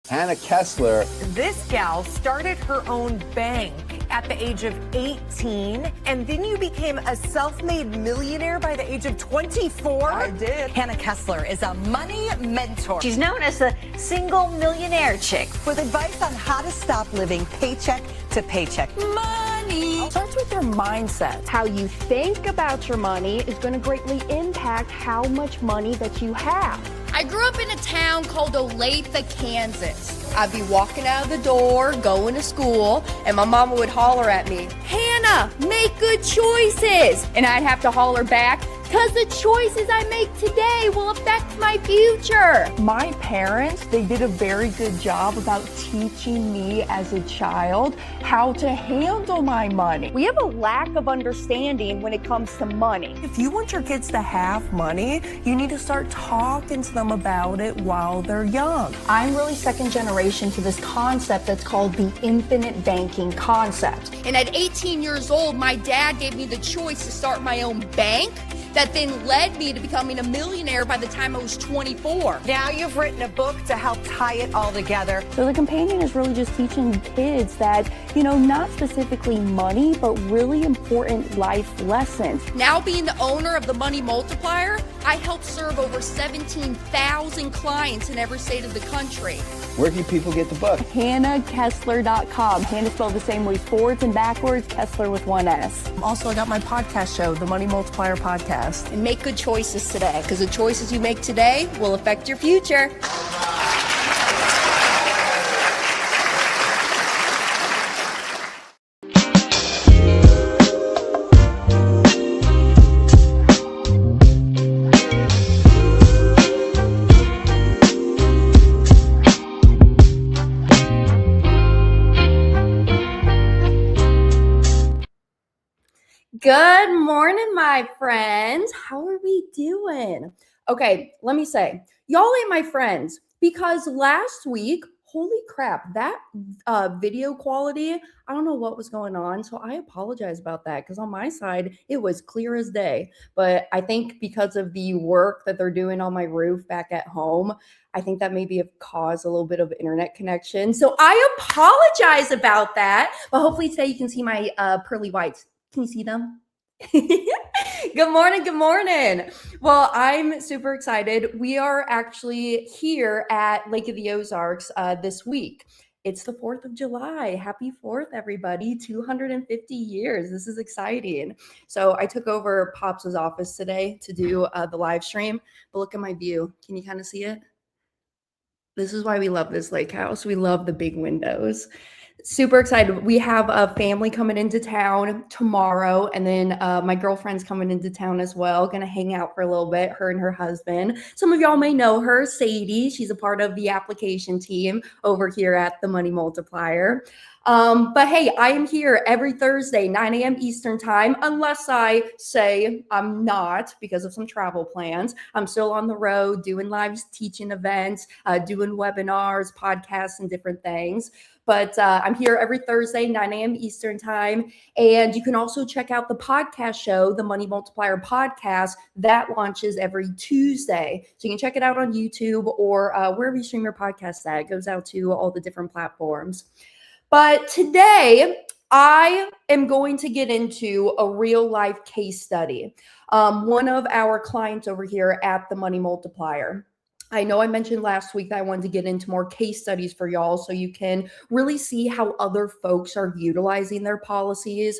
Hannah Kesler. This gal started her own bank at the age of 18, and then you became a self-made millionaire by the age of 24? I did. Hannah Kesler is a money mentor. She's known as the single millionaire chick. With advice on how to stop living paycheck to paycheck. Money. It starts with your mindset. How you think about your money is going to greatly impact how much money that you have. I grew up in a town called Olathe, Kansas. I'd be walking out of the door, going to school, and my mama would holler at me, "Hannah, make good choices." And I'd have to holler back, "Because the choices I make today will affect my future." My parents, they did a very good job about teaching me as a child how to handle my money. We have a lack of understanding when it comes to money. If you want your kids to have money, you need to start talking to them about it while they're young. I'm really second generation to this concept that's called the infinite banking concept. And at 18 years old, my dad gave me the choice to start my own bank that then led me to becoming a millionaire by the time I was 24. Now you've written a book to help tie it all together. So the companion is really just teaching kids that, not specifically money, but really important life lessons. Now being the owner of the Money Multiplier, I help serve over 17,000 clients in every state of the country. Where can people get the book? HannahKesler.com. Hannah spelled the same way forwards and backwards, Kesler with one S. Also, I got my podcast show, the Money Multiplier Podcast. And make good choices today, because the choices you make today will affect your future. Good morning, my friends. How are we doing? Okay, let me say, y'all ain't my friends, because last week, holy crap, that video quality, I don't know what was going on, so I apologize about that, because on my side, it was clear as day. But I think because of the work that they're doing on my roof back at home, I think that maybe have caused a little bit of internet connection. So I apologize about that, but hopefully today you can see my pearly whites. Can you see them? Good morning. Good morning. Well, I'm super excited. We are actually here at Lake of the Ozarks this week. It's the 4th of July. Happy 4th, everybody. 250 years. This is exciting. So I took over Pops' office today to do the live stream. But look at my view. Can you kind of see it? This is why we love this lake house. We love the big windows. Super excited. We have a family coming into town tomorrow, and then my girlfriend's coming into town as well. Gonna hang out for a little bit, her and her husband. Some of y'all may know her, Sadie. She's a part of the application team over here at the Money Multiplier. But hey, I am here every Thursday, 9 a.m. Eastern time, unless I say I'm not because of some travel plans. I'm still on the road doing live teaching events, doing webinars, podcasts, and different things. But I'm here every Thursday, 9 a.m. Eastern time. And you can also check out the podcast show, the Money Multiplier Podcast, that launches every Tuesday. So you can check it out on YouTube or wherever you stream your podcast at. It goes out to all the different platforms. But today, I am going to get into a real life case study. One of our clients over here at the Money Multiplier. I know I mentioned last week that I wanted to get into more case studies for y'all so you can really see how other folks are utilizing their policies.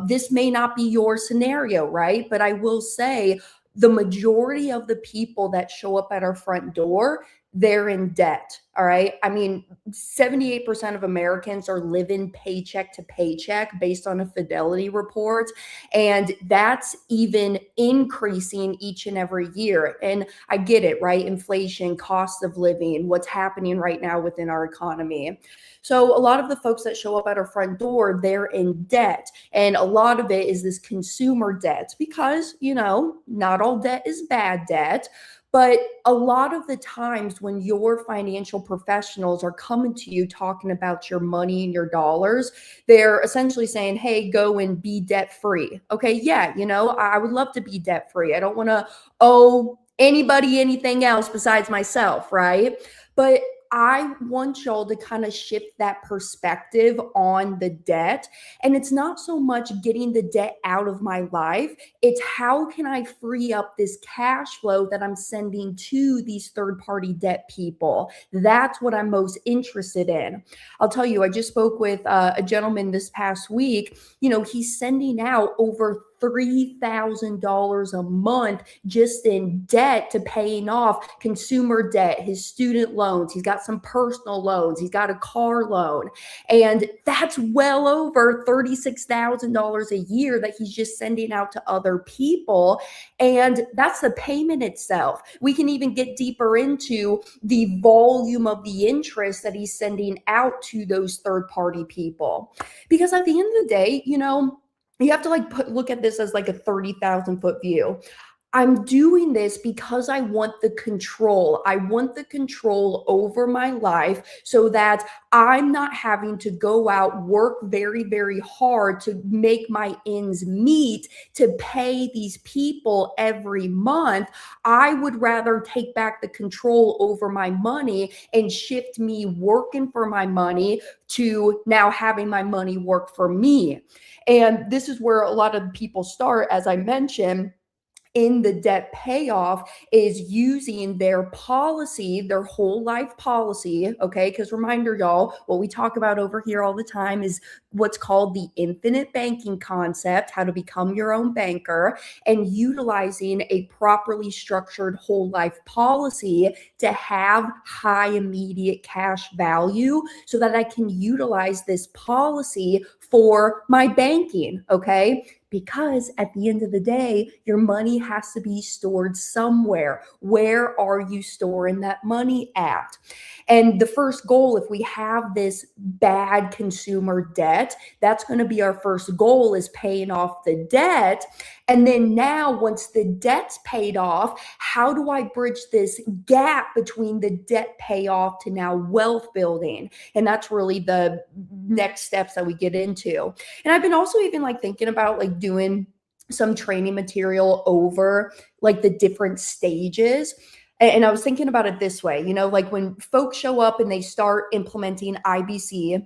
This may not be your scenario, right? But I will say the majority of the people that show up at our front door, they're in debt. All right. I mean, 78% of Americans are living paycheck to paycheck based on a Fidelity report. And that's even increasing each and every year. And I get it, right? Inflation, cost of living, what's happening right now within our economy. So a lot of the folks that show up at our front door, they're in debt. And a lot of it is this consumer debt because, not all debt is bad debt. But a lot of the times when your financial professionals are coming to you talking about your money and your dollars, they're essentially saying, hey, go and be debt free. Okay, yeah, I would love to be debt free. I don't want to owe anybody anything else besides myself, right? But I want y'all to kind of shift that perspective on the debt. And it's not so much getting the debt out of my life, it's how can I free up this cash flow that I'm sending to these third-party debt people. That's what I'm most interested in. I'll tell you, I just spoke with a gentleman this past week. He's sending out over $3,000 a month just in debt to paying off consumer debt, his student loans. He's got some personal loans. He's got a car loan. And that's well over $36,000 a year that he's just sending out to other people. And that's the payment itself. We can even get deeper into the volume of the interest that he's sending out to those third-party people. Because at the end of the day, you have to look at this as like a 30,000 foot view. I'm doing this because I want the control. I want the control over my life so that I'm not having to go out, work very, very hard to make my ends meet to pay these people every month. I would rather take back the control over my money and shift me working for my money to now having my money work for me. And this is where a lot of people start, as I mentioned, in the debt payoff, is using their policy, their whole life policy, okay? Because reminder, y'all, what we talk about over here all the time is what's called the infinite banking concept, how to become your own banker, and utilizing a properly structured whole life policy to have high immediate cash value so that I can utilize this policy for my banking, okay? Because at the end of the day, your money has to be stored somewhere. Where are you storing that money at? And the first goal, if we have this bad consumer debt, that's going to be our first goal, is paying off the debt. And then now, once the debt's paid off, how do I bridge this gap between the debt payoff to now wealth building? And that's really the next steps that we get into. And I've been also even thinking about doing some training material over the different stages. And I was thinking about it this way, when folks show up and they start implementing IBC,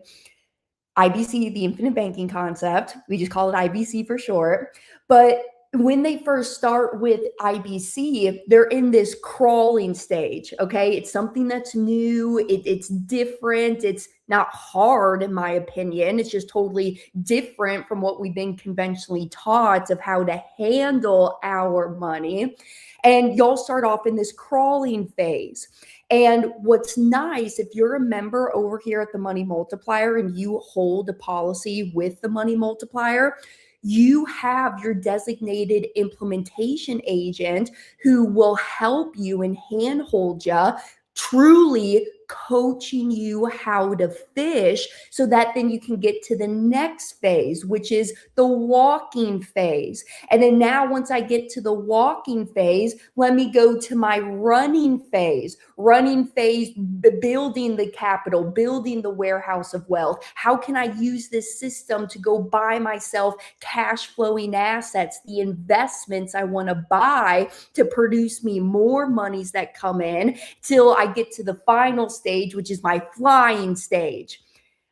the infinite banking concept, we just call it IBC for short. But when they first start with IBC, they're in this crawling stage, okay? It's something that's new. It's different. It's not hard, in my opinion. It's just totally different from what we've been conventionally taught of how to handle our money. And y'all start off in this crawling phase. And what's nice, if you're a member over here at the Money Multiplier and you hold a policy with the Money Multiplier, you have your designated implementation agent who will help you and handhold you, truly coaching you how to fish so that then you can get to the next phase, which is the walking phase. And then now once I get to the walking phase, let me go to my running phase. Running phase, building the capital, building the warehouse of wealth. How can I use this system to go buy myself cash flowing assets, the investments I want to buy to produce me more monies that come in till I get to the final stage, which is my flying stage.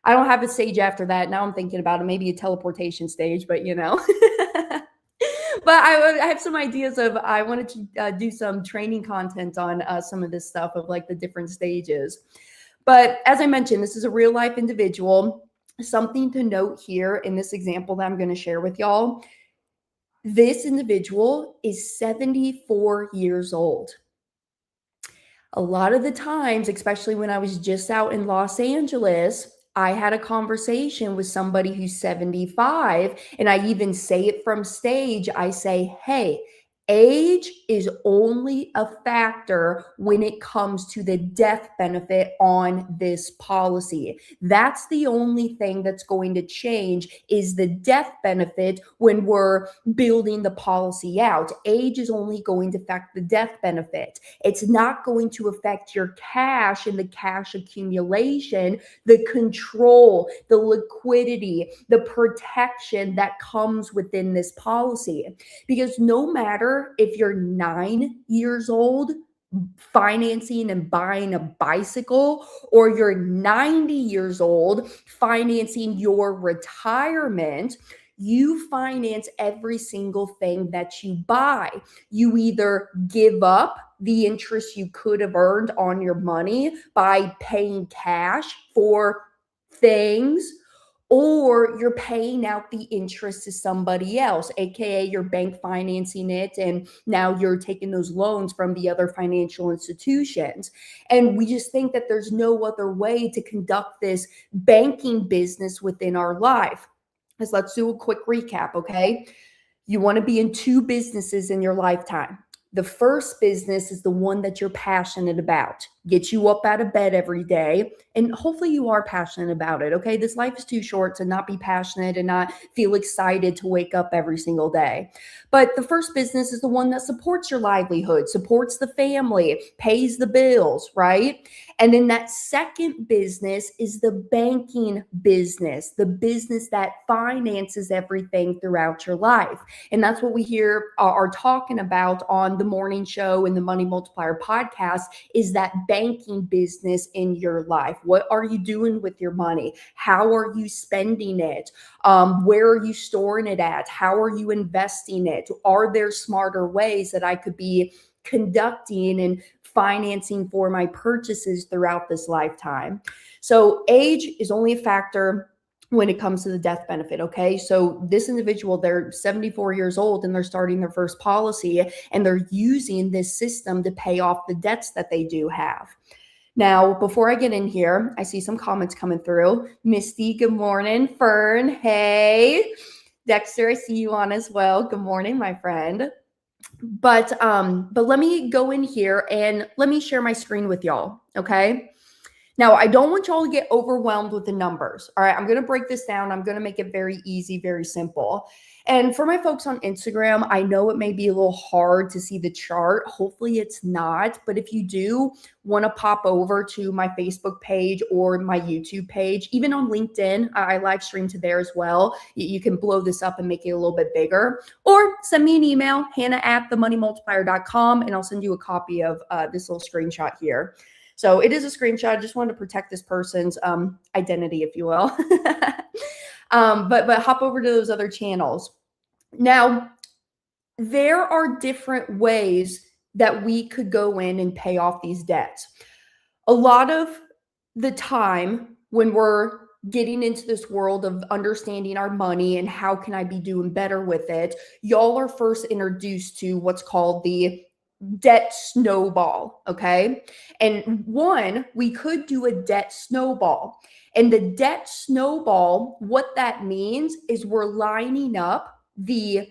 I don't have a stage after that. Now I'm thinking about it, maybe a teleportation stage, but But I have some ideas of, I wanted to do some training content on some of this stuff of the different stages. But as I mentioned, this is a real life individual. Something to note here in this example that I'm going to share with y'all. This individual is 74 years old. A lot of the times, especially when I was just out in Los Angeles, I had a conversation with somebody who's 75, and I even say it from stage. I say, hey, age is only a factor when it comes to the death benefit on this policy. That's the only thing that's going to change is the death benefit when we're building the policy out. Age is only going to affect the death benefit. It's not going to affect your cash and the cash accumulation, the control, the liquidity, the protection that comes within this policy. Because no matter if you're 9 years old, financing and buying a bicycle, or you're 90 years old financing your retirement, you finance every single thing that you buy. You either give up the interest you could have earned on your money by paying cash for things, or you're paying out the interest to somebody else, aka you're bank financing it, and now you're taking those loans from the other financial institutions. And we just think that there's no other way to conduct this banking business within our life. Let's do a quick recap, okay? You want to be in 2 businesses in your lifetime. The first business is the one that you're passionate about, get you up out of bed every day, and hopefully you are passionate about it, okay? This life is too short to not be passionate and not feel excited to wake up every single day. But the first business is the one that supports your livelihood, supports the family, pays the bills, right? And then that second business is the banking business, the business that finances everything throughout your life. And that's what we here are talking about on the morning show and the Money Multiplier podcast, is that banking business in your life. What are you doing with your money? How are you spending it? Where are you storing it at? How are you investing it? Are there smarter ways that I could be conducting and financing for my purchases throughout this lifetime? So age is only a factor when it comes to the death benefit, okay? So this individual, they're 74 years old and they're starting their first policy, and they're using this system to pay off the debts that they do have. Now, before I get in here, I see some comments coming through. Misty, good morning. Fern, hey. Dexter, I see you on as well. Good morning, my friend. But let me go in here and let me share my screen with y'all, okay? Now, I don't want y'all to get overwhelmed with the numbers. All right, I'm going to break this down. I'm going to make it very easy, very simple. And for my folks on Instagram, I know it may be a little hard to see the chart. Hopefully it's not. But if you do want to pop over to my Facebook page or my YouTube page, even on LinkedIn, I live stream to there as well. You can blow this up and make it a little bit bigger, or send me an email, hannah@themoneymultiplier.com, and I'll send you a copy of this little screenshot here. So it is a screenshot. I just wanted to protect this person's identity, if you will. But hop over to those other channels. Now, there are different ways that we could go in and pay off these debts. A lot of the time when we're getting into this world of understanding our money and how can I be doing better with it, y'all are first introduced to what's called the debt snowball, okay? And we could do a debt snowball. And the debt snowball, what that means is we're lining up the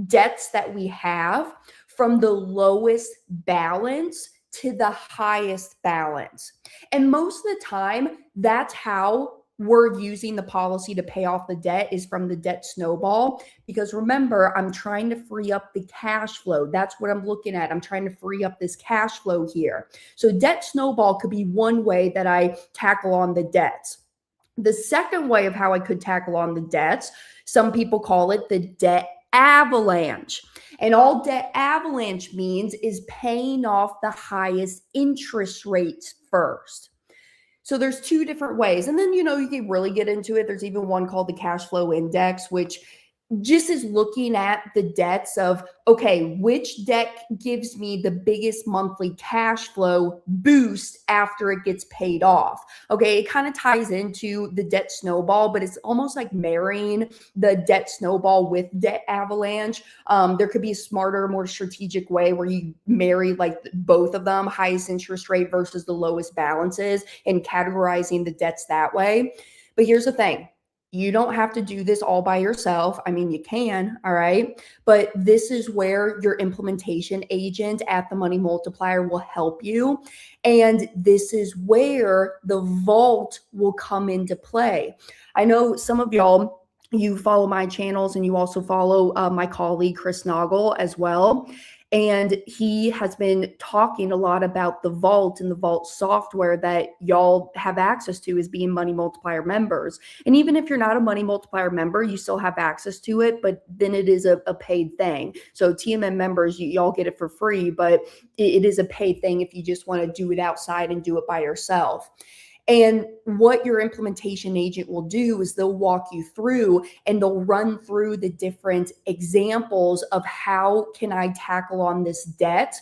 debts that we have from the lowest balance to the highest balance. And most of the time, that's how we're using the policy to pay off the debt, is from the debt snowball. Because remember, I'm trying to free up the cash flow. That's what I'm looking at. I'm trying to free up this cash flow here. So debt snowball could be one way that I tackle on the debts. The second way of how I could tackle on the debts, some people call it the debt avalanche. And all debt avalanche means is paying off the highest interest rates first. So there's 2 different ways. And then, you can really get into it. There's even one called the cash flow index, which just is looking at the debts of, okay, which debt gives me the biggest monthly cash flow boost after it gets paid off. Okay, it kind of ties into the debt snowball, but it's almost like marrying the debt snowball with debt avalanche. There could be a smarter, more strategic way where you marry like both of them, highest interest rate versus the lowest balances, and categorizing the debts that way. But here's the thing. You don't have to do this all by yourself. I mean, you can, all right? But this is where your implementation agent at the Money Multiplier will help you. And this is where the vault will come into play. I know some of y'all, you follow my channels and you also follow my colleague, Chris Noggle, as well. And he has been talking a lot about the Vault and the Vault software that y'all have access to as being Money Multiplier members. And even if you're not a Money Multiplier member, you still have access to it, but then it is a paid thing. So TMM members, y'all get it for free, but it is a paid thing if you just want to do it outside and do it by yourself. And what your implementation agent will do is they'll walk you through and they'll run through the different examples of how can I tackle on this debt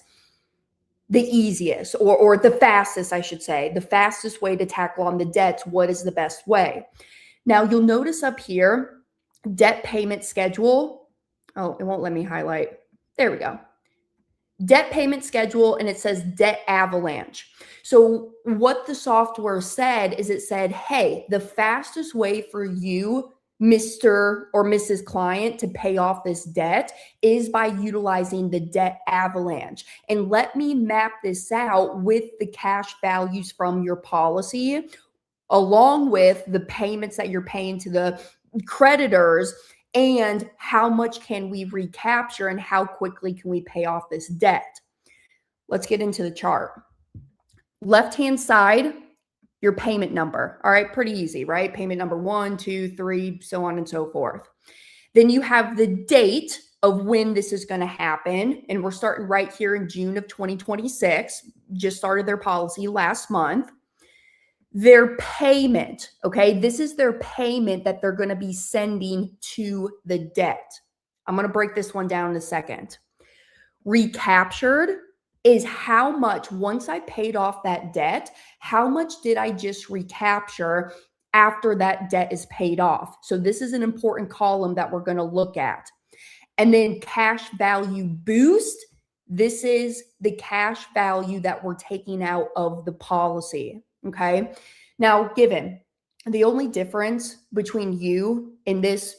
the easiest or the fastest, I should say, the fastest way to tackle on the debt. What is the best way? Now you'll notice up here, debt payment schedule. Oh, it won't let me highlight. There we go. Debt payment schedule, and it says debt avalanche. So what the software said is it said, hey, the fastest way for you, Mr. or Mrs. Client, to pay off this debt is by utilizing the debt avalanche. And let me map this out with the cash values from your policy, along with the payments that you're paying to the creditors, and how much can we recapture and how quickly can we pay off this debt. Let's get into the chart. Left-hand side, your payment number. All right, pretty easy, right? Payment number 1, 2, 3, so on and so forth. Then you have the date of when this is going to happen. And we're starting right here in June of 2026. Just started their policy last month. Their payment, okay? This is their payment that they're going to be sending to the debt. I'm going to break this one down in a second. Recaptured is how much, once I paid off that debt, how much did I just recapture after that debt is paid off? So this is an important column that we're going to look at. And then cash value boost. This is the cash value that we're taking out of the policy. Okay. Now, given the only difference between you and this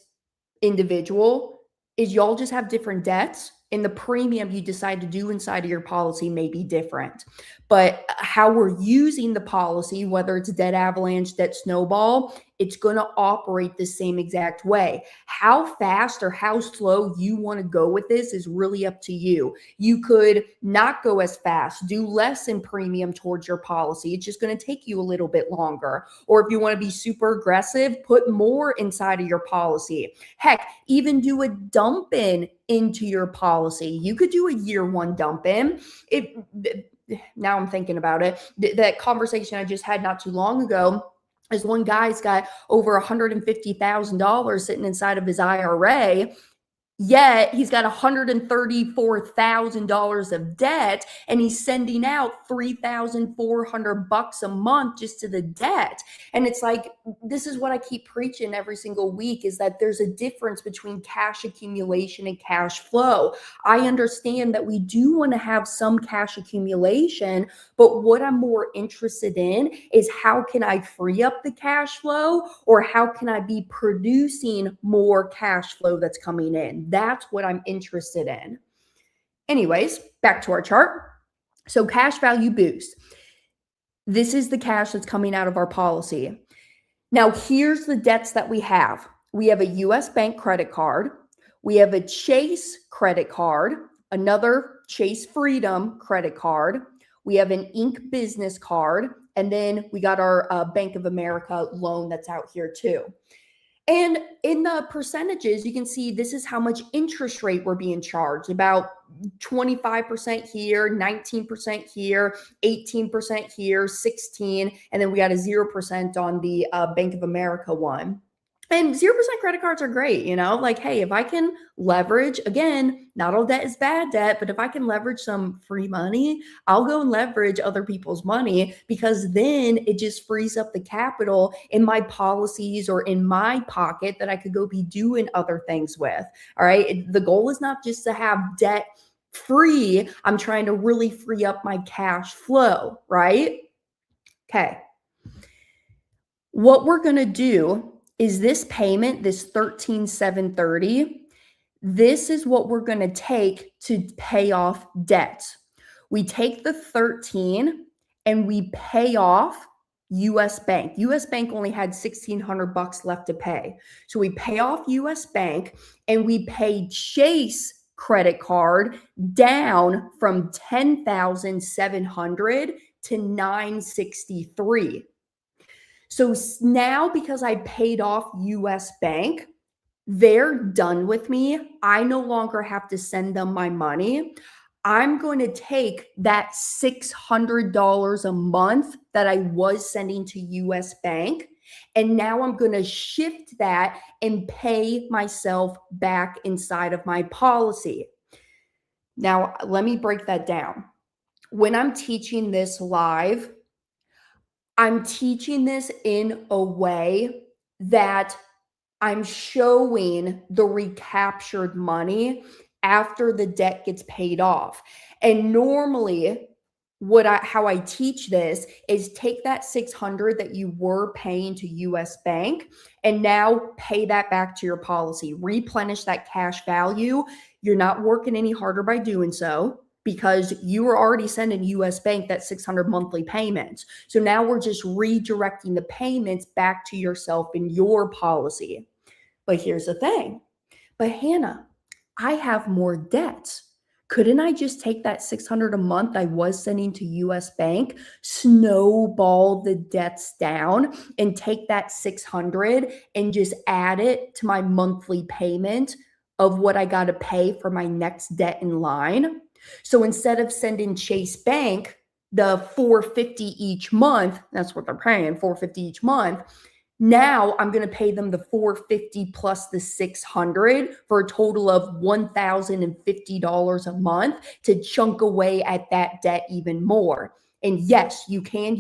individual is y'all just have different debts, and the premium you decide to do inside of your policy may be different. But how we're using the policy, whether it's debt avalanche, debt snowball, it's going to operate the same exact way. How fast or how slow you want to go with this is really up to you. You could not go as fast, do less in premium towards your policy. It's just going to take you a little bit longer. Or if you want to be super aggressive, put more inside of your policy. Heck, even do a dump in into your policy. You could do a year 1 dump in. Now I'm thinking about it. That conversation I just had not too long ago is one guy's got over $150,000 sitting inside of his IRA. Yet he's got $134,000 of debt, and he's sending out $3,400 a month just to the debt. And it's like, this is what I keep preaching every single week, is that there's a difference between cash accumulation and cash flow. I understand that we do want to have some cash accumulation, but what I'm more interested in is how can I free up the cash flow, or how can I be producing more cash flow that's coming in? That's what I'm interested in. Anyways, back to our chart. So cash value boost. This is the cash that's coming out of our policy. Now, here's the debts that we have. We have a US Bank credit card. We have a Chase credit card, another Chase Freedom credit card. We have an Inc. business card. And then we got our Bank of America loan that's out here too. And in the percentages, you can see this is how much interest rate we're being charged. About 25% here, 19% here, 18% here, 16%, and then we got a 0% on the Bank of America one. And 0% credit cards are great, you know, like, hey, if I can leverage, again, not all debt is bad debt, but if I can leverage some free money, I'll go and leverage other people's money, because then it just frees up the capital in my policies or in my pocket that I could go be doing other things with. All right. The goal is not just to have debt free. I'm trying to really free up my cash flow, right? Okay. What we're going to do is this payment, this $13,730, this is what we're going to take to pay off debt. We take the 13 and we pay off US Bank. US Bank only had $1,600 left to pay. So we pay off US Bank and we pay Chase credit card down from 10,700 to 963. So now, because I paid off US Bank, they're done with me. I no longer have to send them my money. I'm going to take that $600 a month that I was sending to US Bank, and now I'm going to shift that and pay myself back inside of my policy. Now, let me break that down. When I'm teaching this live, I'm teaching this in a way that I'm showing the recaptured money after the debt gets paid off. And normally, how I teach this is take that 600 that you were paying to US Bank and now pay that back to your policy. Replenish that cash value. You're not working any harder by doing so, because you were already sending US Bank that 600 monthly payments. So now we're just redirecting the payments back to yourself in your policy. But here's the thing. But Hannah, I have more debts. Couldn't I just take that 600 a month I was sending to US Bank, snowball the debts down, and take that 600 and just add it to my monthly payment of what I got to pay for my next debt in line? So instead of sending Chase Bank the $450 each month, that's what they're paying, $450 each month. Now I'm going to pay them the $450 plus the $600 for a total of $1,050 a month to chunk away at that debt even more. And yes, you can.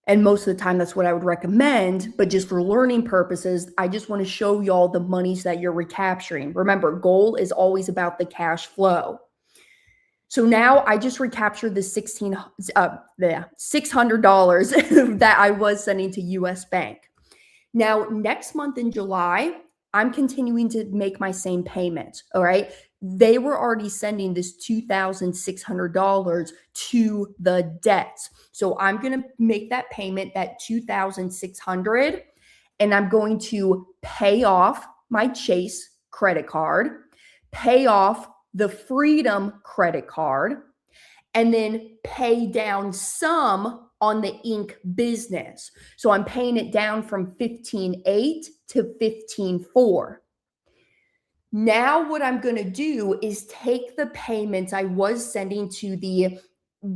And most of the time, that's what I would recommend. But just for learning purposes, I just want to show y'all the monies that you're recapturing. Remember, goal is always about the cash flow. So now I just recaptured the $600 that I was sending to US Bank. Now, next month in July, I'm continuing to make my same payment. All right. They were already sending this $2,600 to the debts. So I'm going to make that payment, that $2,600, and I'm going to pay off my Chase credit card, pay off the Freedom credit card, and then pay down some on the Inc. business. So I'm paying it down from $15,800 to $15,400. Now what I'm going to do is take the payments I was sending to the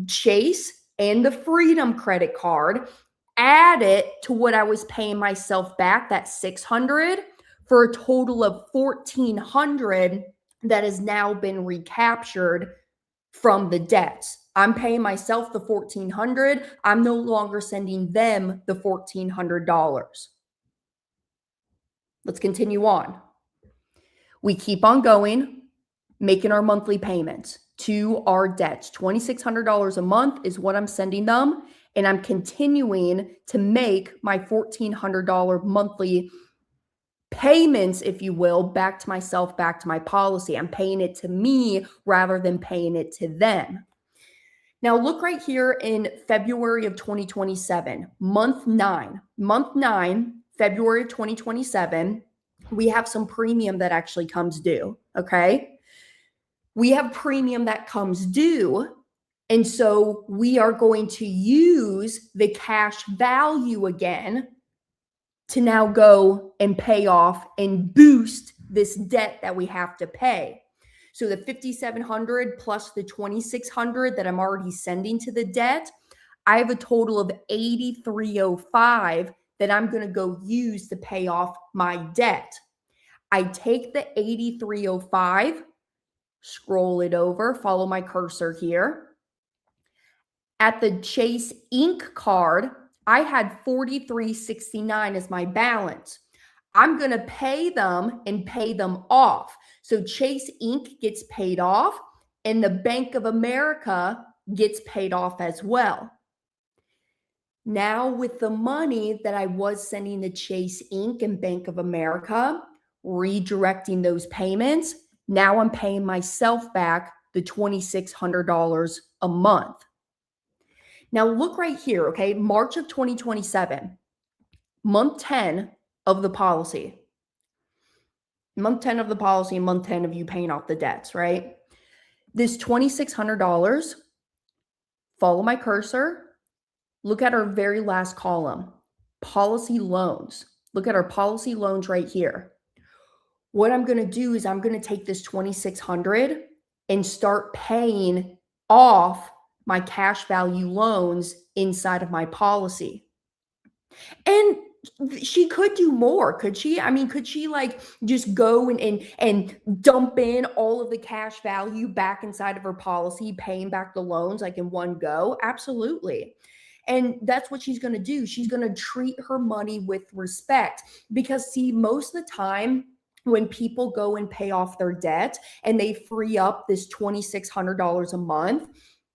Chase and the Freedom credit card, add it to what I was paying myself back, that $600, for a total of $1,400 that has now been recaptured from the debts. I'm paying myself the $1,400. I'm no longer sending them the $1,400. Let's continue on. We keep on going, making our monthly payments to our debts. $2,600 a month is what I'm sending them. And I'm continuing to make my $1,400 monthly payments, if you will, back to myself, back to my policy. I'm paying it to me rather than paying it to them. Now look right here in February of 2027, month 9, February of 2027, we have some premium that actually comes due, okay? We have premium that comes due, and so we are going to use the cash value again to now go and pay off and boost this debt that we have to pay. So the $5,700 plus the $2,600 that I'm already sending to the debt, I have a total of $8,305 that I'm going to go use to pay off my debt. I take the $8,305, scroll it over, follow my cursor here. At the Chase Inc. card, I had $4,369 as my balance. I'm going to pay them and pay them off. So Chase Inc. gets paid off and the Bank of America gets paid off as well. Now with the money that I was sending to Chase Inc. and Bank of America, redirecting those payments, now I'm paying myself back the $2,600 a month. Now look right here, okay? March of 2027, month 10 of the policy. month 10 of the policy, month 10 of you paying off the debts, right? This $2,600, follow my cursor, look at our very last column, policy loans. Look at our policy loans right here. What I'm going to do is I'm going to take this $2,600 and start paying off my cash value loans inside of my policy. And she could do more, could she? I mean, could she like just go and dump in all of the cash value back inside of her policy, paying back the loans like in one go? Absolutely. And that's what she's going to do. She's going to treat her money with respect, because see, most of the time when people go and pay off their debt and they free up this $2,600 a month,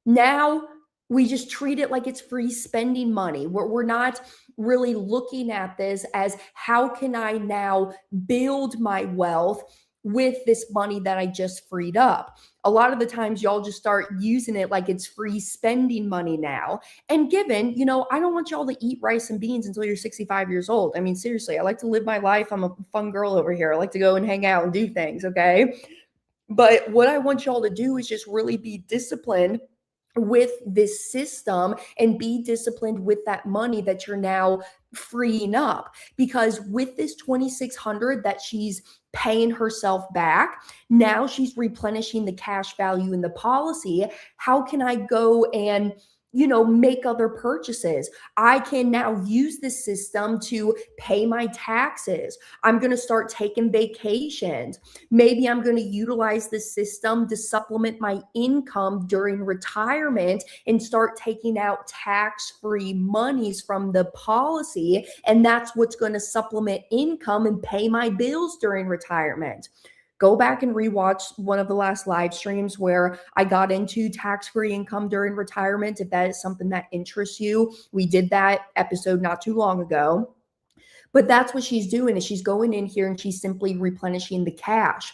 now we just treat it like it's free spending money. We're not really looking at this as how can I now build my wealth with this money that I just freed up. A lot of the times y'all just start using it like it's free spending money now. And given, I don't want y'all to eat rice and beans until you're 65 years old. I mean, seriously, I like to live my life. I'm a fun girl over here. I like to go and hang out and do things, okay? But what I want y'all to do is just really be disciplined with this system and be disciplined with that money that you're now freeing up. Because with this $2,600 that she's paying herself back, now she's replenishing the cash value in the policy. How can I go and make other purchases? I can now use this system to pay my taxes. I'm going to start taking vacations. Maybe I'm going to utilize this system to supplement my income during retirement and start taking out tax-free monies from the policy. And that's what's going to supplement income and pay my bills during retirement. Go back and rewatch one of the last live streams where I got into tax-free income during retirement. If that is something that interests you, we did that episode not too long ago. But that's what she's doing, is she's going in here and she's simply replenishing the cash.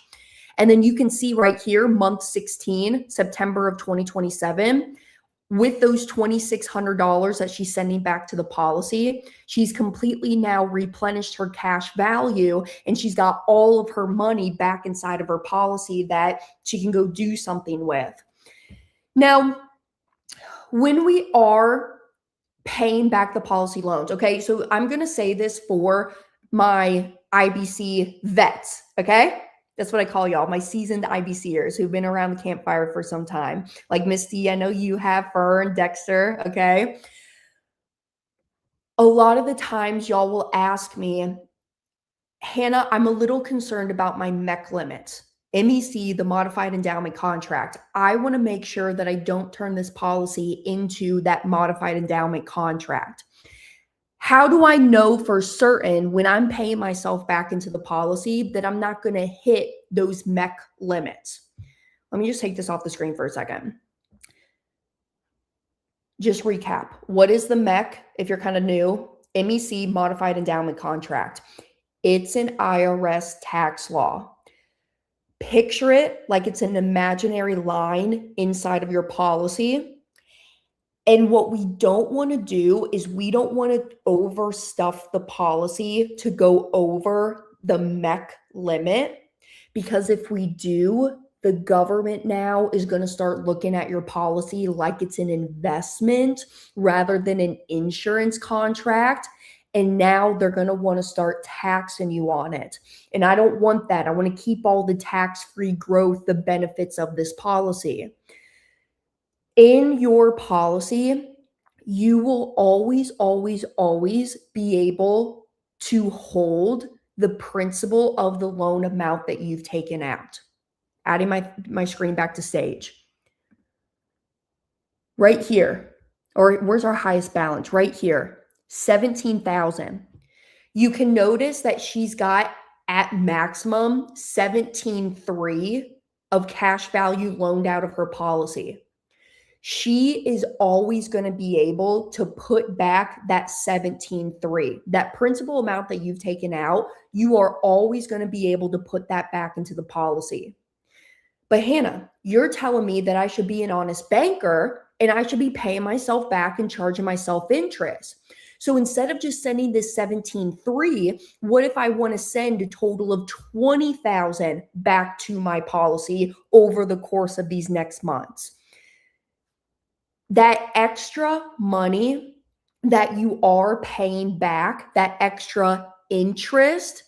And then you can see right here, month 16, September of 2027, with those $2,600 that she's sending back to the policy, she's completely now replenished her cash value, and she's got all of her money back inside of her policy that she can go do something with. Now, when we are paying back the policy loans, okay, so I'm going to say this for my IBC vets, okay? That's what I call y'all, my seasoned IBCers who've been around the campfire for some time. Like Misty, I know you have, Fur and Dexter, okay? A lot of the times y'all will ask me, Hannah, I'm a little concerned about my MEC limit. MEC, the modified endowment contract. I want to make sure that I don't turn this policy into that modified endowment contract. How do I know for certain when I'm paying myself back into the policy that I'm not going to hit those MEC limits? Let me just take this off the screen for a second. Just recap. What is the MEC? If you're kind of new, MEC, modified endowment contract. It's an IRS tax law. Picture it like it's an imaginary line inside of your policy. And what we don't want to do is we don't want to overstuff the policy to go over the MEC limit, because if we do, the government now is going to start looking at your policy like it's an investment rather than an insurance contract. And now they're going to want to start taxing you on it. And I don't want that. I want to keep all the tax-free growth, the benefits of this policy. In your policy, you will always, always, always be able to hold the principal of the loan amount that you've taken out. Adding my screen back to stage. Right here, or where's our highest balance? Right here, $17,000. You can notice that she's got at maximum $17,300 of cash value loaned out of her policy. She is always going to be able to put back that $17,300. That principal amount that you've taken out, you are always going to be able to put that back into the policy. But Hannah, you're telling me that I should be an honest banker and I should be paying myself back and charging myself interest. So instead of just sending this 17.3, what if I want to send a total of 20,000 back to my policy over the course of these next months? That extra money that you are paying back, that extra interest,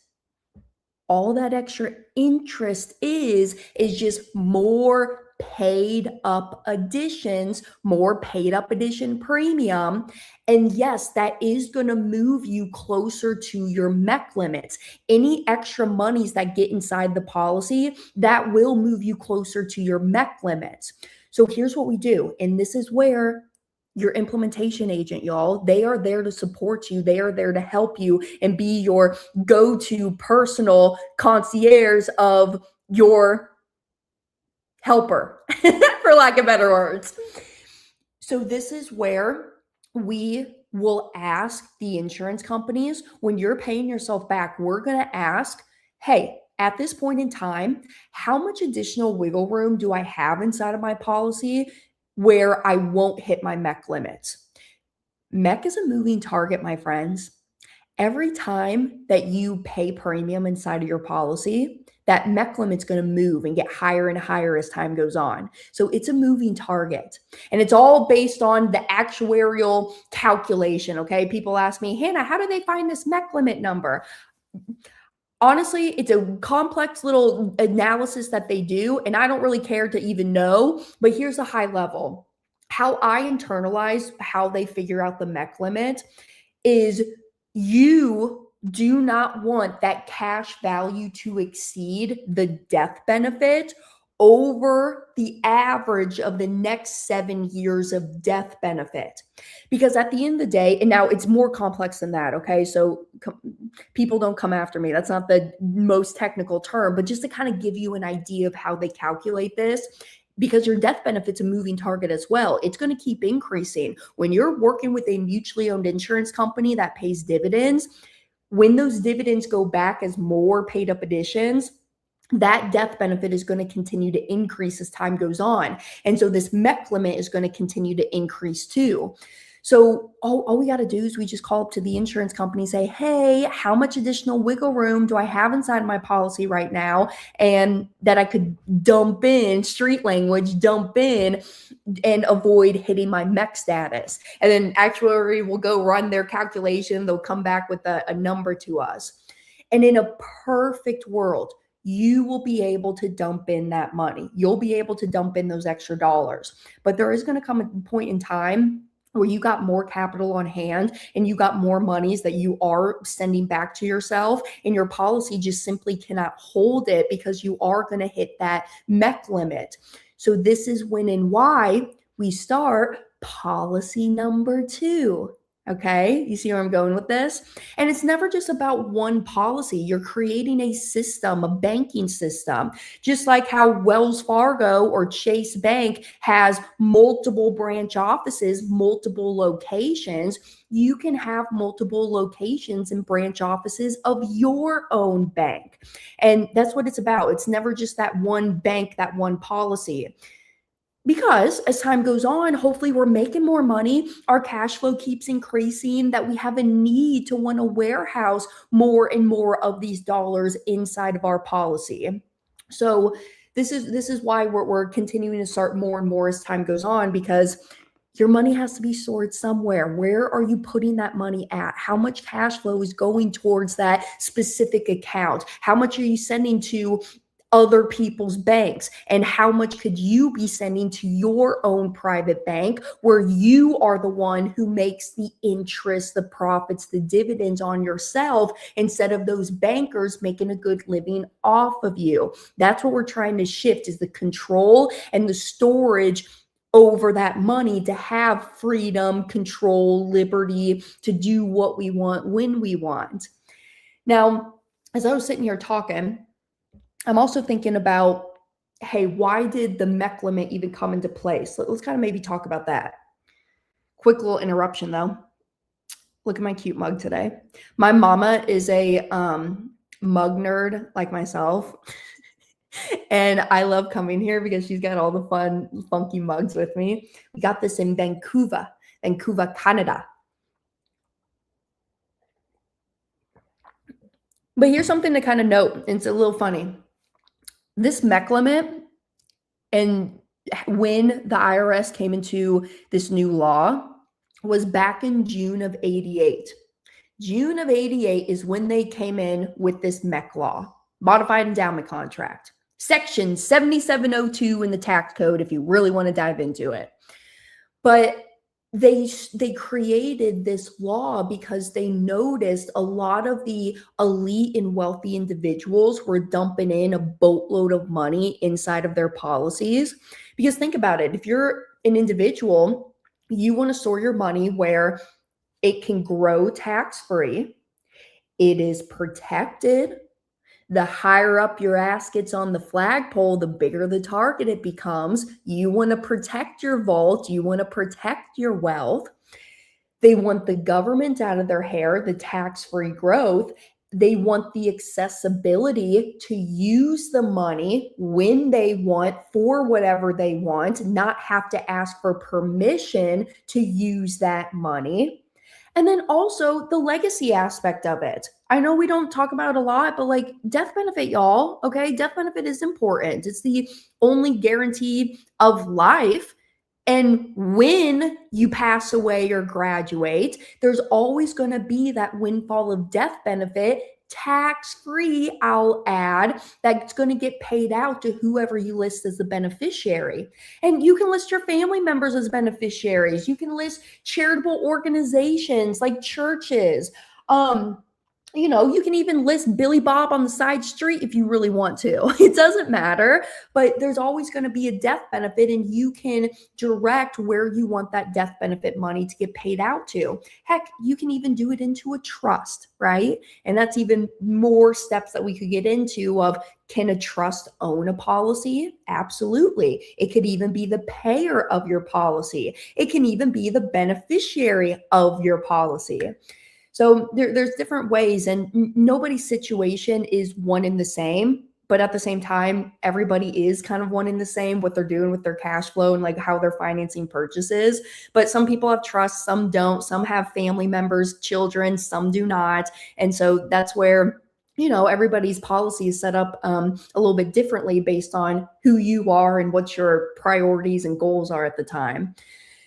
all that extra interest is just more paid up additions, more paid up addition premium. And yes, that is going to move you closer to your MEC limits. Any extra monies that get inside the policy, that will move you closer to your MEC limits. So here's what we do. And this is where your implementation agent, y'all, they are there to support you. They are there to help you and be your go-to personal concierge of your helper, for lack of better words. So this is where we will ask the insurance companies, when you're paying yourself back, we're going to ask, hey, at this point in time, how much additional wiggle room do I have inside of my policy where I won't hit my MEC limits? MEC is a moving target, my friends. Every time that you pay premium inside of your policy, that MEC limit's going to move and get higher and higher as time goes on. So it's a moving target. And it's all based on the actuarial calculation, okay? People ask me, Hannah, how do they find this MEC limit number? Honestly, it's a complex little analysis that they do, and I don't really care to even know, but here's a high level. How I internalize how they figure out the MEC limit is you do not want that cash value to exceed the death benefit over the average of the next 7 years of death benefit. Because at the end of the day, and now it's more complex than that, okay? So people don't come after me. That's not the most technical term, but just to kind of give you an idea of how they calculate this, because your death benefit's a moving target as well. It's going to keep increasing. When you're working with a mutually owned insurance company that pays dividends, when those dividends go back as more paid up additions, that death benefit is going to continue to increase as time goes on. And so this MEC limit is going to continue to increase too. So all we got to do is we just call up to the insurance company and say, hey, how much additional wiggle room do I have inside my policy right now? And that I could dump in, street language, dump in and avoid hitting my MEC status. And then actuary will go run their calculation. They'll come back with a number to us. And in a perfect world, you will be able to dump in that money. You'll be able to dump in those extra dollars. But there is going to come a point in time where you got more capital on hand and you got more monies that you are sending back to yourself, and your policy just simply cannot hold it because you are going to hit that MEC limit. So this is when and why we start policy number 2. Okay, you see where I'm going with this? And it's never just about one policy. You're creating a system, a banking system, just like how Wells Fargo or Chase Bank has multiple branch offices, multiple locations. You can have multiple locations and branch offices of your own bank. And that's what it's about. It's never just that one bank, that one policy. Because as time goes on, hopefully we're making more money, our cash flow keeps increasing, that we have a need to want to warehouse more and more of these dollars inside of our policy. So this is why we're continuing to start more and more as time goes on, because your money has to be stored somewhere. Where are you putting that money at? How much cash flow is going towards that specific account? How much are you sending to other people's banks, and how much could you be sending to your own private bank where you are the one who makes the interest, the profits, the dividends on yourself, instead of those bankers making a good living off of you? That's what we're trying to shift, is the control and the storage over that money, to have freedom, control, liberty to do what we want when we want. Now, as I was sitting here talking, I'm also thinking about, hey, why did the MEC limit even come into place? Let's kind of maybe talk about that. Quick little interruption though. Look at my cute mug today. My mama is a mug nerd like myself. And I love coming here because she's got all the fun, funky mugs with me. We got this in Vancouver, Canada. But here's something to kind of note. It's a little funny. This MEC limit, and when the IRS came into this new law, was back in June of 88. June of 88 is when they came in with this MEC law, modified endowment contract, section 7702 in the tax code, if you really want to dive into it. But they created this law because they noticed a lot of the elite and wealthy individuals were dumping in a boatload of money inside of their policies. Because think about it, if you're an individual, you want to store your money where it can grow tax-free, it is protected. The higher up your ass gets on the flagpole, the bigger the target it becomes. You want to protect your vault. You want to protect your wealth. They want the government out of their hair, the tax-free growth. They want the accessibility to use the money when they want for whatever they want, not have to ask for permission to use that money. And then also the legacy aspect of it. I know we don't talk about it a lot, but like death benefit, y'all, okay? Death benefit is important. It's the only guarantee of life. And when you pass away or graduate, there's always going to be that windfall of death benefit, tax-free, I'll add, that's going to get paid out to whoever you list as the beneficiary. And you can list your family members as beneficiaries. You can list charitable organizations like churches. You know, you can even list Billy Bob on the side street if you really want to. It doesn't matter, but there's always going to be a death benefit, and you can direct where you want that death benefit money to get paid out to. Heck, you can even do it into a trust, right? And that's even more steps that we could get into of, can a trust own a policy? Absolutely. It could even be the payer of your policy. It can even be the beneficiary of your policy. So there's different ways, and nobody's situation is one and the same, but at the same time, everybody is kind of one and the same, what they're doing with their cash flow and like how they're financing purchases. But some people have trust, some don't, some have family members, children, some do not. And so that's where, you know, everybody's policy is set up a little bit differently based on who you are and what your priorities and goals are at the time.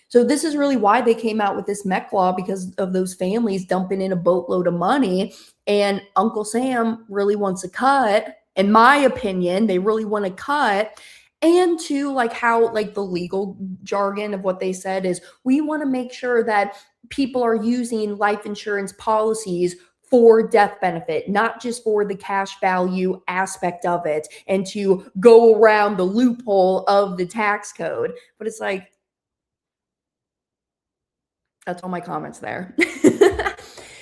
So this is really why they came out with this MEC law, because of those families dumping in a boatload of money. And Uncle Sam really wants a cut. In my opinion, they really want to cut. And to like how like the legal jargon of what they said is, we want to make sure that people are using life insurance policies for death benefit, not just for the cash value aspect of it and to go around the loophole of the tax code. But it's like, that's all my comments there.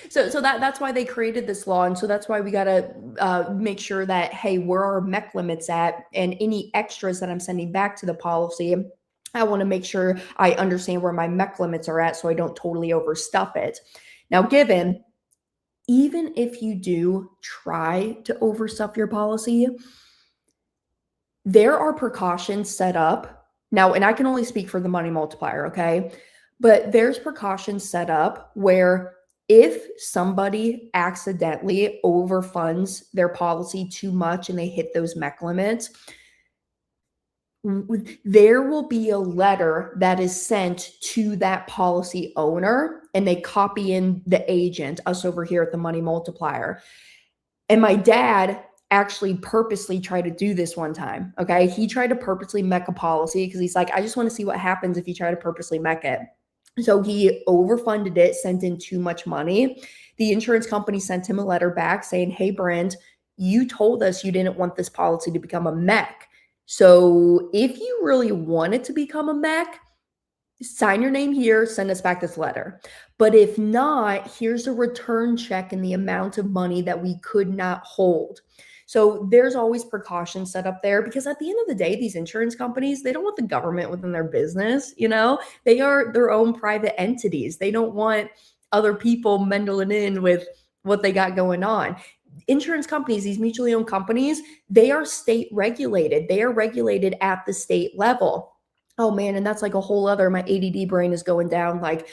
So that's why they created this law. And so that's why we got to make sure that, hey, where are MEC limits at, and any extras that I'm sending back to the policy, I want to make sure I understand where my MEC limits are at so I don't totally overstuff it. Now, given, even if you do try to overstuff your policy, there are precautions set up. Now, and I can only speak for the money multiplier, okay? But there's precautions set up where if somebody accidentally overfunds their policy too much and they hit those MEC limits, there will be a letter that is sent to that policy owner, and they copy in the agent, us over here at the Money Multiplier. And my dad actually purposely tried to do this one time, okay? He tried to purposely MEC a policy because he's like, I just want to see what happens if you try to purposely MEC it. So he overfunded it, sent in too much money. The insurance company sent him a letter back saying, hey, Brent, you told us you didn't want this policy to become a MEC. So if you really want it to become a MEC, sign your name here, send us back this letter. But if not, here's a return check in the amount of money that we could not hold. So there's always precautions set up there, because at the end of the day, these insurance companies, they don't want the government within their business. You know, they are their own private entities. They don't want other people meddling in with what they got going on. Insurance companies, these mutually owned companies, they are state regulated. They are regulated at the state level. Oh man, and that's like a whole other, my ADD brain is going down like,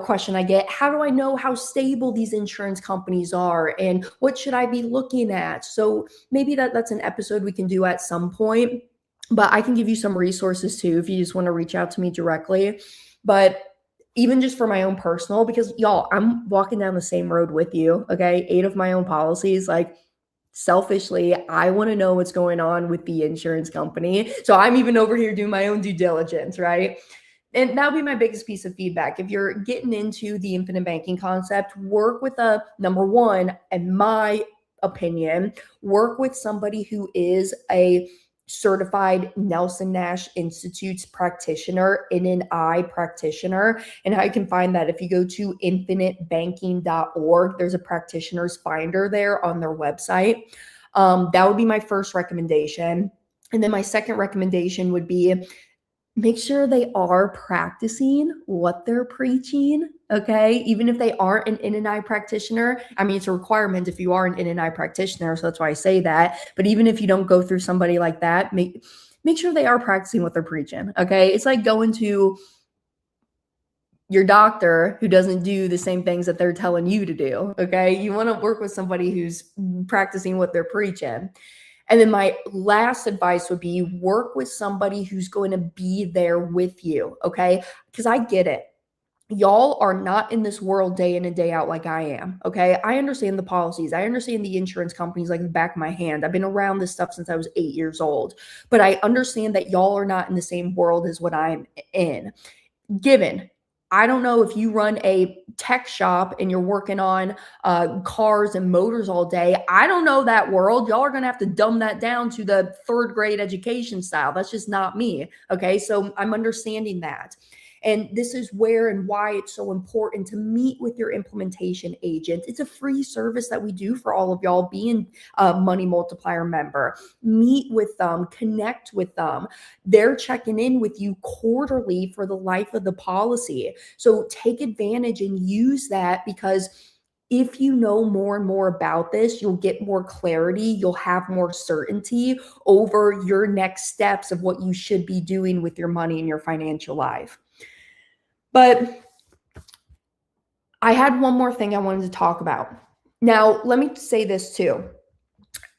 question I get. How do I know how stable these insurance companies are and what should I be looking at? So maybe that's an episode we can do at some point, but I can give you some resources too if you just want to reach out to me directly. But even just for my own personal, because y'all, I'm walking down the same road with you, okay? 8 of my own policies, like selfishly, I want to know what's going on with the insurance company. So I'm even over here doing my own due diligence, right? And that'll be my biggest piece of feedback. If you're getting into the infinite banking concept, work with number one, in my opinion, work with somebody who is a certified Nelson Nash Institute's practitioner, NNI practitioner. And how you can find that, if you go to infinitebanking.org, there's a practitioner's finder there on their website. That would be my first recommendation. And then my second recommendation would be, make sure they are practicing what they're preaching, okay? Even if they aren't an NNI practitioner, I mean, it's a requirement if you are an NNI practitioner, so that's why I say that. But even if you don't go through somebody like that, make sure they are practicing what they're preaching, okay? It's like going to your doctor who doesn't do the same things that they're telling you to do, okay? You want to work with somebody who's practicing what they're preaching. And then my last advice would be, work with somebody who's going to be there with you, okay? Because I get it. Y'all are not in this world day in and day out like I am, okay? I understand the policies. I understand the insurance companies like the back of my hand. I've been around this stuff since I was 8 years old. But I understand that y'all are not in the same world as what I'm in. Given, I don't know if you run a tech shop and you're working on cars and motors all day. I don't know that world. Y'all are going to have to dumb that down to the 3rd grade education style. That's just not me. Okay. So I'm understanding that. And this is where and why it's so important to meet with your implementation agent. It's a free service that we do for all of y'all being a Money Multiplier member. Meet with them, connect with them. They're checking in with you quarterly for the life of the policy. So take advantage and use that, because if you know more and more about this, you'll get more clarity. You'll have more certainty over your next steps of what you should be doing with your money in your financial life. But I had one more thing I wanted to talk about. Now, let me say this too.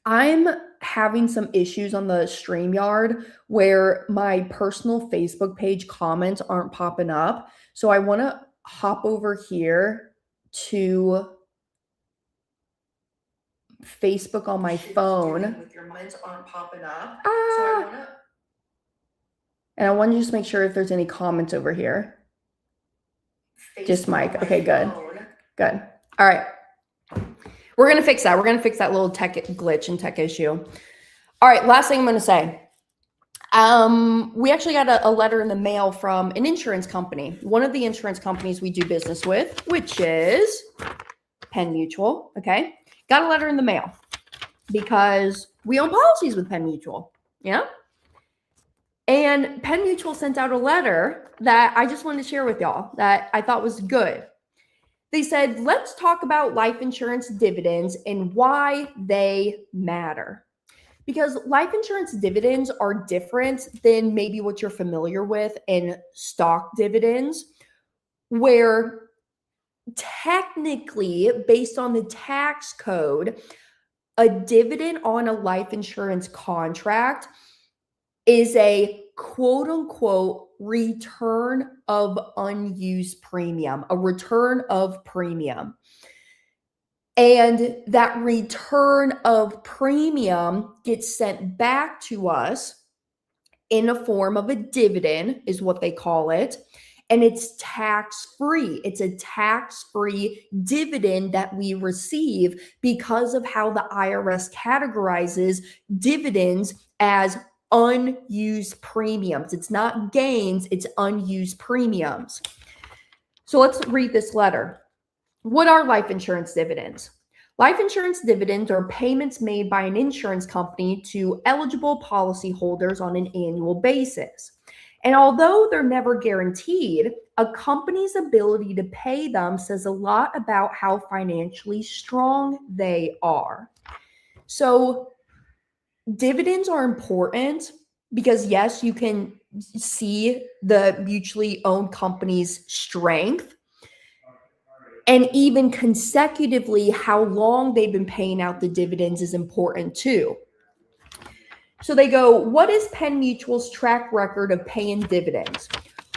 I'm having some issues on the StreamYard where my personal Facebook page comments aren't popping up. So I want to hop over here to Facebook on my phone. With your comments aren't popping up. And I want to just make sure if there's any comments over here. Just Mike. Okay, good. Good. All right. We're going to fix that. We're going to fix that little tech glitch and tech issue. All right. Last thing I'm going to say. We actually got a letter in the mail from an insurance company. One of the insurance companies we do business with, which is Penn Mutual. Okay. Got a letter in the mail because we own policies with Penn Mutual. Yeah. And Penn Mutual sent out a letter that I just wanted to share with y'all that I thought was good. They said, let's talk about life insurance dividends and why they matter. Because life insurance dividends are different than maybe what you're familiar with in stock dividends, where technically, based on the tax code, a dividend on a life insurance contract is a quote unquote return of unused premium, a return of premium. And that return of premium gets sent back to us in a form of a dividend, is what they call it. And it's tax-free. It's a tax-free dividend that we receive because of how the IRS categorizes dividends as unused premiums. It's not gains, it's unused premiums. So let's read this letter. What are life insurance dividends? Life insurance dividends are payments made by an insurance company to eligible policyholders on an annual basis. And although they're never guaranteed, a company's ability to pay them says a lot about how financially strong they are. So dividends are important because, yes, you can see the mutually owned company's strength, And even consecutively, how long they've been paying out the dividends is important too. So they go, what is Penn Mutual's track record of paying dividends?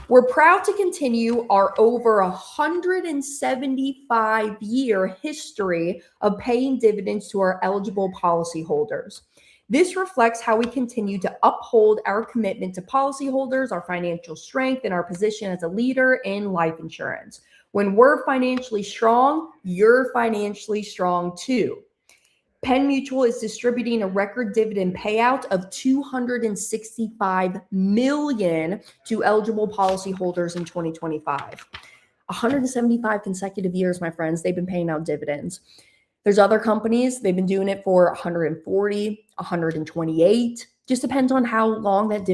We're proud to continue our over 175-year history of paying dividends to our eligible policyholders. This reflects how we continue to uphold our commitment to policyholders, our financial strength, and our position as a leader in life insurance. When we're financially strong, you're financially strong too. Penn Mutual is distributing a record dividend payout of $265 million to eligible policyholders in 2025. 175 consecutive years, my friends, they've been paying out dividends. There's other companies, they've been doing it for 140, 128. Just depends on how long that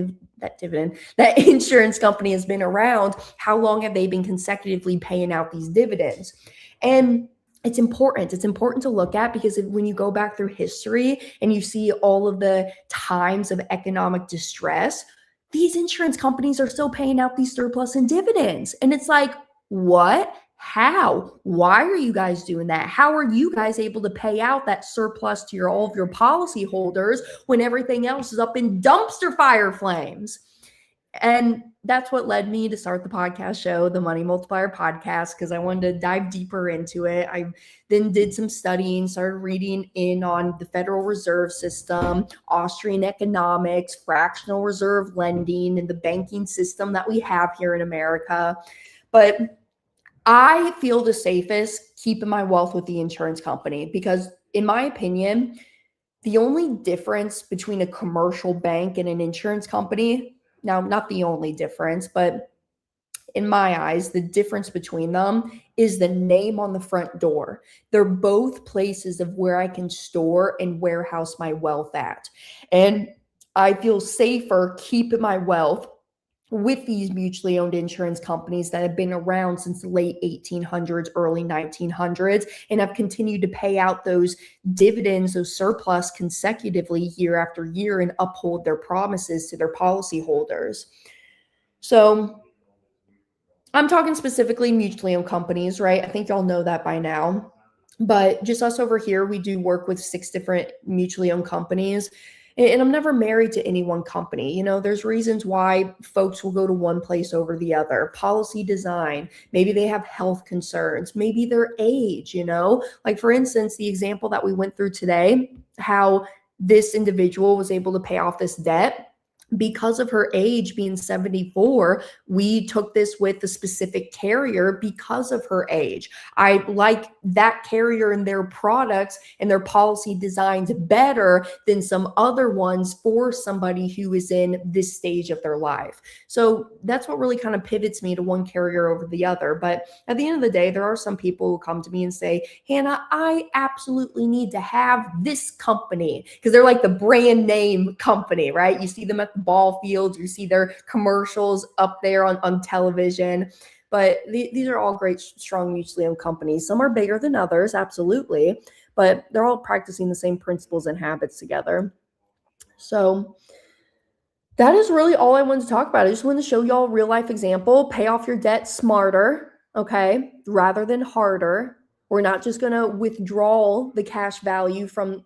insurance company has been around. How long have they been consecutively paying out these dividends? And it's important. It's important to look at because when you go back through history and you see all of the times of economic distress, these insurance companies are still paying out these surplus and dividends. And it's like, what? How? Why are you guys doing that? How are you guys able to pay out that surplus to all of your policyholders when everything else is up in dumpster fire flames? And that's what led me to start the podcast show, the Money Multiplier Podcast, because I wanted to dive deeper into it. I then did some studying, started reading in on the Federal Reserve System, Austrian economics, fractional reserve lending, and the banking system that we have here in America. But I feel the safest keeping my wealth with the insurance company because, in my opinion, the only difference between a commercial bank and an insurance company, now not the only difference, but in my eyes, the difference between them is the name on the front door. They're both places of where I can store and warehouse my wealth at. And I feel safer keeping my wealth with these mutually owned insurance companies that have been around since the late 1800s, early 1900s, and have continued to pay out those dividends, those surplus consecutively year after year and uphold their promises to their policyholders. So I'm talking specifically mutually owned companies, right? I think y'all know that by now. But just us over here, we do work with 6 different mutually owned companies. And I'm never married to any one company. You know, there's reasons why folks will go to one place over the other. Policy design, maybe they have health concerns, maybe their age, you know, like for instance, the example that we went through today, how this individual was able to pay off this debt. Because of her age being 74, we took this with a specific carrier because of her age. I like that carrier and their products and their policy designs better than some other ones for somebody who is in this stage of their life. So that's what really kind of pivots me to one carrier over the other. But at the end of the day, there are some people who come to me and say, Hannah, I absolutely need to have this company because they're like the brand name company, right? You see them at the ball fields, you see their commercials up there on television. But these are all great, strong, mutually owned companies. Some are bigger than others, absolutely, but they're all practicing the same principles and habits together. So that is really all I wanted to talk about. I just wanted to show y'all a real life example. Pay off your debt smarter, okay, rather than harder. We're not just going to withdraw the cash value from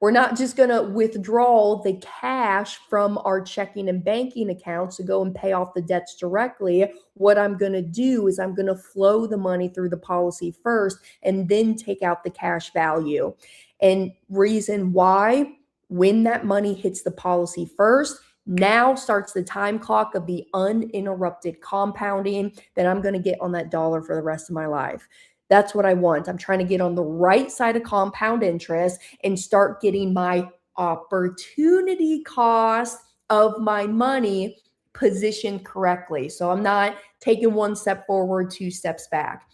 we're not just going to withdraw the cash from our checking and banking accounts to go and pay off the debts directly. What I'm going to do is I'm going to flow the money through the policy first and then take out the cash value. And reason why, when that money hits the policy first, now starts the time clock of the uninterrupted compounding that I'm going to get on that dollar for the rest of my life. That's what I want. I'm trying to get on the right side of compound interest and start getting my opportunity cost of my money positioned correctly. So I'm not taking one step forward, 2 steps back.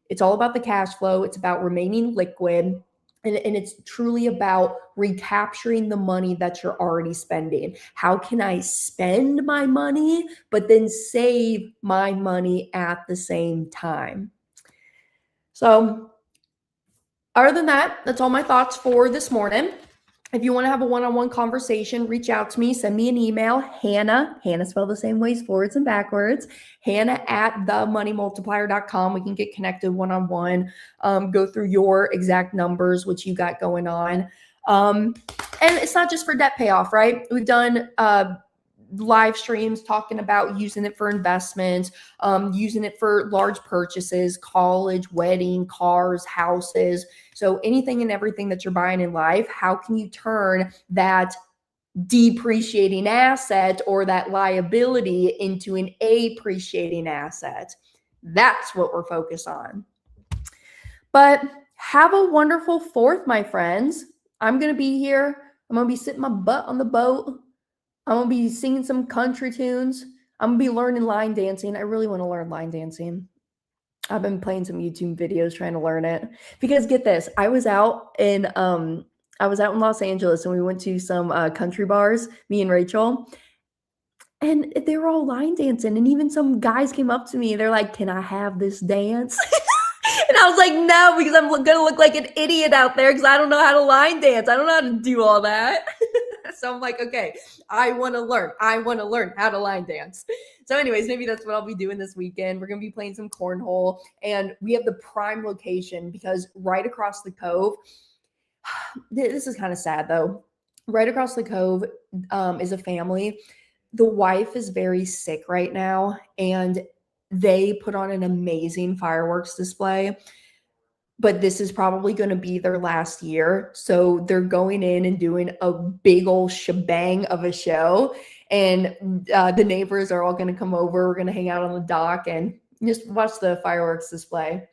It's all about the cash flow. It's about remaining liquid. And it's truly about recapturing the money that you're already spending. How can I spend my money, but then save my money at the same time? So other than that, that's all my thoughts for this morning. If you want to have a one-on-one conversation, reach out to me, send me an email, Hannah spelled the same ways, forwards and backwards, hannah@themoneymultiplier.com. We can get connected one-on-one, go through your exact numbers, what you got going on. And it's not just for debt payoff, right? We've done live streams talking about using it for investments, using it for large purchases, college, wedding, cars, houses. So anything and everything that you're buying in life, how can you turn that depreciating asset or that liability into an appreciating asset? That's what we're focused on. But have a wonderful 4th, my friends. I'm going to be here. I'm going to be sitting my butt on the boat. I'm going to be singing some country tunes. I'm going to be learning line dancing. I really want to learn line dancing. I've been playing some YouTube videos trying to learn it. Because get this, I was out in Los Angeles and we went to some country bars, me and Rachel. And they were all line dancing. And even some guys came up to me. They're like, "Can I have this dance?" And I was like, "No, because I'm going to look like an idiot out there because I don't know how to line dance. I don't know how to do all that." So I'm like, okay, I want to learn. I want to learn how to line dance. So anyways, maybe that's what I'll be doing this weekend. We're going to be playing some cornhole. And we have the prime location because right across the cove, this is kind of sad though. Right across the cove is a family. The wife is very sick right now. And they put on an amazing fireworks display. But this is probably going to be their last year. So they're going in and doing a big old shebang of a show. And the neighbors are all going to come over. We're going to hang out on the dock and just watch the fireworks display.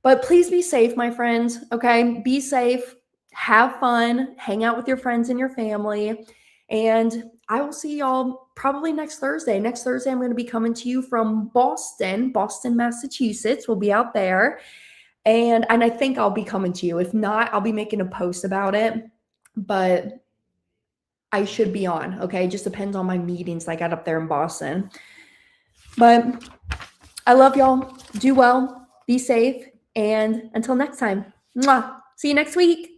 But please be safe, my friends. Okay, be safe. Have fun. Hang out with your friends and your family. And I will see y'all probably next Thursday. Next Thursday, I'm going to be coming to you from Boston, Massachusetts. We'll be out there. And I think I'll be coming to you. If not, I'll be making a post about it. But I should be on, okay? It just depends on my meetings I got up there in Boston. But I love y'all. Do well. Be safe. And until next time, mwah. See you next week.